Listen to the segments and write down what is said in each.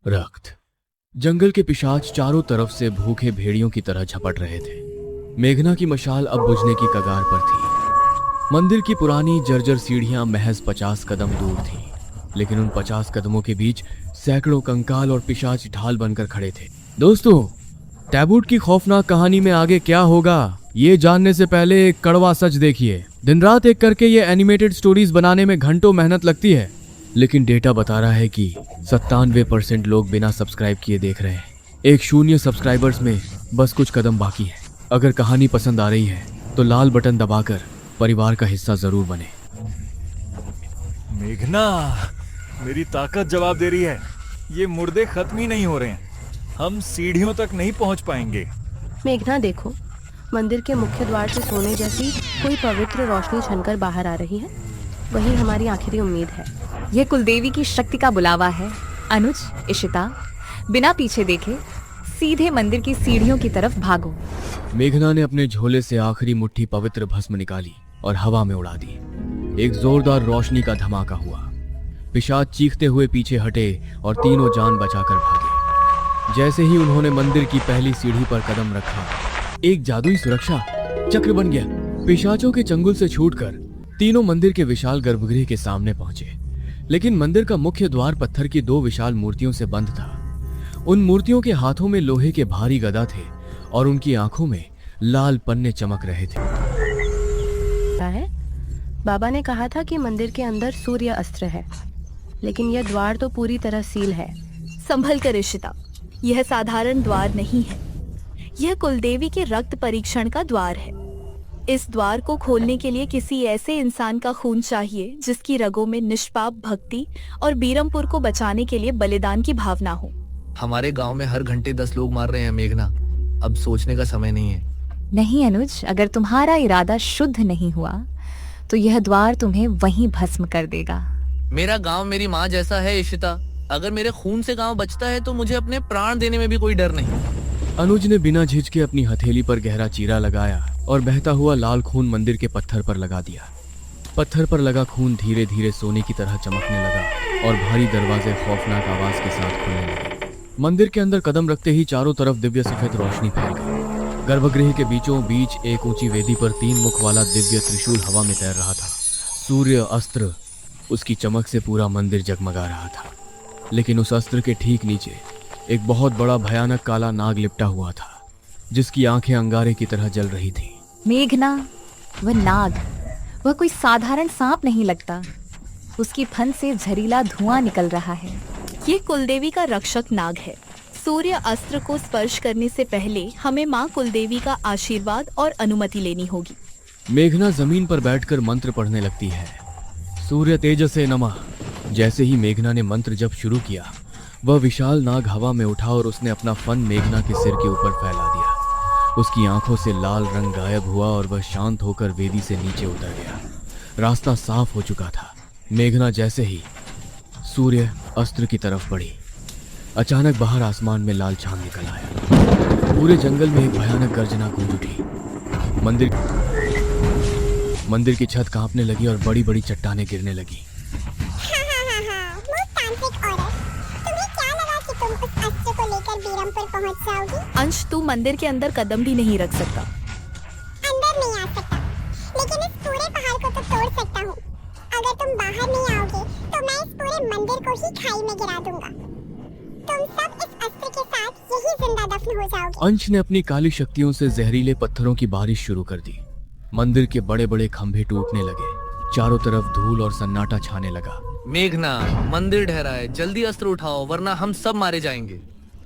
रक्त। जंगल के पिशाच चारों तरफ से भूखे भेड़ियों की तरह झपट रहे थे। मेघना की मशाल अब बुझने की कगार पर थी। मंदिर की पुरानी जर्जर सीढ़ियां महज 50 कदम दूर थीं, लेकिन उन 50 कदमों के बीच सैकड़ों कंकाल और पिशाच ढाल बनकर खड़े थे। दोस्तों, टैबूट की खौफनाक कहानी में आगे क्या होगा, ये जानने से पहले एक कड़वा सच देखिए। दिन रात एक करके ये एनिमेटेड स्टोरीज बनाने में घंटों मेहनत लगती है, लेकिन डेटा बता रहा है कि 97% लोग बिना सब्सक्राइब किए देख रहे हैं। एक शून्य सब्सक्राइबर्स में बस कुछ कदम बाकी है। अगर कहानी पसंद आ रही है तो लाल बटन दबाकर परिवार का हिस्सा जरूर बने। मेघना, मेरी ताकत जवाब दे रही है। ये मुर्दे खत्म ही नहीं हो रहे हैं। हम सीढ़ियों तक नहीं पहुंच पाएंगे। मेघना देखो, मंदिर के मुख्य द्वार से सोने जैसी कोई पवित्र रोशनी छनकर बाहर आ रही है। वही हमारी आखिरी उम्मीद है। यह कुलदेवी की शक्ति का बुलावा है। अनुज, इशिता, बिना पीछे देखे सीधे मंदिर की सीढ़ियों की तरफ भागो। मेघना ने अपने झोले से आखिरी मुट्ठी पवित्र भस्म निकाली और हवा में उड़ा दी। एक जोरदार रोशनी का धमाका हुआ। पिशाच चीखते हुए पीछे हटे और तीनों जान बचाकर भागे। जैसे ही उन्होंने मंदिर की पहली सीढ़ी पर कदम रखा, एक जादुई सुरक्षा चक्र बन गया। पिशाचों के चंगुल से छूटकर तीनों मंदिर के विशाल गर्भगृह के सामने पहुंचे, लेकिन मंदिर का मुख्य द्वार पत्थर की 2 विशाल मूर्तियों से बंद था। उन मूर्तियों के हाथों में लोहे के भारी गदा थे और उनकी आंखों में लाल पन्ने चमक रहे थे। है? बाबा ने कहा था कि मंदिर के अंदर सूर्य अस्त्र है, लेकिन यह द्वार तो पूरी तरह सील है। संभल कर इशिता, यह साधारण द्वार नहीं है। यह कुलदेवी के रक्त परीक्षण का द्वार है। इस द्वार को खोलने के लिए किसी ऐसे इंसान का खून चाहिए जिसकी रगों में निष्पाप भक्ति और बीरमपुर को बचाने के लिए बलिदान की भावना हो। हमारे गांव में हर घंटे 10 लोग मार रहे हैं मेघना। अब सोचने का समय नहीं है। नहीं अनुज, अगर तुम्हारा इरादा शुद्ध नहीं हुआ तो यह द्वार तुम्हें वहीं भस्म कर देगा। मेरा गांव मेरी माँ जैसा है इशिता। अगर मेरे खून से गांव बचता है तो मुझे अपने प्राण देने में भी कोई डर नहीं। अनुज ने बिना झिझके अपनी हथेली पर गहरा चीरा लगाया और बहता हुआ लाल खून मंदिर के पत्थर पर लगा दिया। पत्थर पर लगा खून धीरे धीरे सोने की तरह चमकने लगा और भारी दरवाजे खौफनाक आवाज के साथ खुलने लगे। मंदिर के अंदर कदम रखते ही चारों तरफ दिव्य सफेद रोशनी फैल गई। गर्भगृह के बीचों बीच एक ऊंची वेदी पर 3 मुख वाला दिव्य त्रिशूल हवा में तैर रहा था। सूर्य अस्त्र, उसकी चमक से पूरा मंदिर जगमगा रहा था, लेकिन उस अस्त्र के ठीक नीचे एक बहुत बड़ा भयानक काला नाग लिपटा हुआ था, जिसकी आंखें अंगारे की तरह जल रही थीं। मेघना, वह नाग, वह कोई साधारण सांप नहीं लगता। उसकी फन से जहरीला धुआं निकल रहा है। ये कुलदेवी का रक्षक नाग है। सूर्य अस्त्र को स्पर्श करने से पहले हमें माँ कुलदेवी का आशीर्वाद और अनुमति लेनी होगी। मेघना जमीन पर बैठकर मंत्र पढ़ने लगती है। सूर्य तेजसे नमः। जैसे ही मेघना ने मंत्र जप शुरू किया, वह विशाल नाग हवा में उठा और उसने अपना फन मेघना के सिर के ऊपर फैला दिया। उसकी आंखों से लाल रंग गायब हुआ और वह शांत होकर वेदी से नीचे उतर गया। रास्ता साफ हो चुका था। मेघना जैसे ही सूर्य अस्त्र की तरफ बढ़ी, अचानक बाहर आसमान में लाल चांद निकल आया। पूरे जंगल में एक भयानक गर्जना गूंज उठी। मंदिर की छत कांपने लगी और बड़ी बड़ी चट्टानें गिरने लगी। अंश, तू मंदिर के अंदर कदम भी नहीं रख सकता। अंदर नहीं आ सकता, लेकिन इस पूरे पहाड़ को तो तोड़ सकता हूँ। अगर तुम बाहर नहीं आओगे तो मैं इस पूरे मंदिर को ही खाई में गिरा दूंगा। तुम सब इस अस्त्र के साथ यही जिंदा दफन हो जाओगे। अंश ने अपनी काली शक्तियों से जहरीले पत्थरों की बारिश शुरू कर दी। मंदिर के बड़े बड़े खंभे टूटने लगे। चारों तरफ धूल और सन्नाटा छाने लगा। मेघना, मंदिर ढहरा है, जल्दी अस्त्र उठाओ वरना हम सब मारे जाएंगे।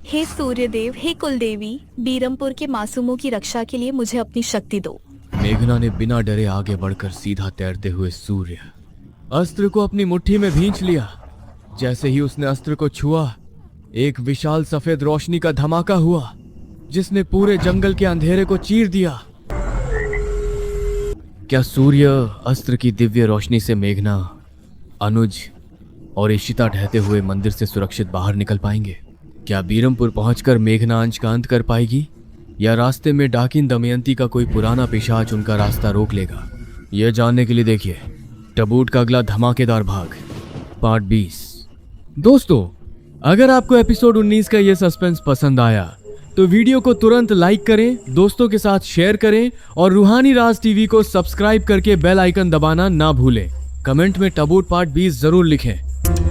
हे सूर्यदेव, हे कुलदेवी, बीरमपुर के मासूमों की रक्षा के लिए मुझे अपनी शक्ति दो। मेघना ने बिना डरे आगे बढ़कर सीधा तैरते हुए सूर्य अस्त्र को अपनी मुट्ठी में भींच लिया। जैसे ही उसने अस्त्र को छुआ, एक विशाल सफेद रोशनी का धमाका हुआ, जिसने पूरे जंगल के अंधेरे को चीर दिया। क्या सूर्य अस्त्र की दिव्य रोशनी से मेघना, अनुज और इशिता ढहते हुए मंदिर से सुरक्षित बाहर निकल पाएंगे? क्या बीरमपुर पहुंचकर मेघना अंश का अंत कर पाएगी, या रास्ते में डाकिन दमयंती का कोई पुराना पिशाच उनका रास्ता रोक लेगा? यह जानने के लिए देखिए टबूट का अगला धमाकेदार भाग, पार्ट 20। दोस्तों, अगर आपको एपिसोड 19 का यह सस्पेंस पसंद आया तो वीडियो को तुरंत लाइक करें, दोस्तों के साथ शेयर करें और रूहानी राज टीवी को सब्सक्राइब करके बेल आइकन दबाना ना भूलें। कमेंट में टबूट पार्ट 20 जरूर लिखें।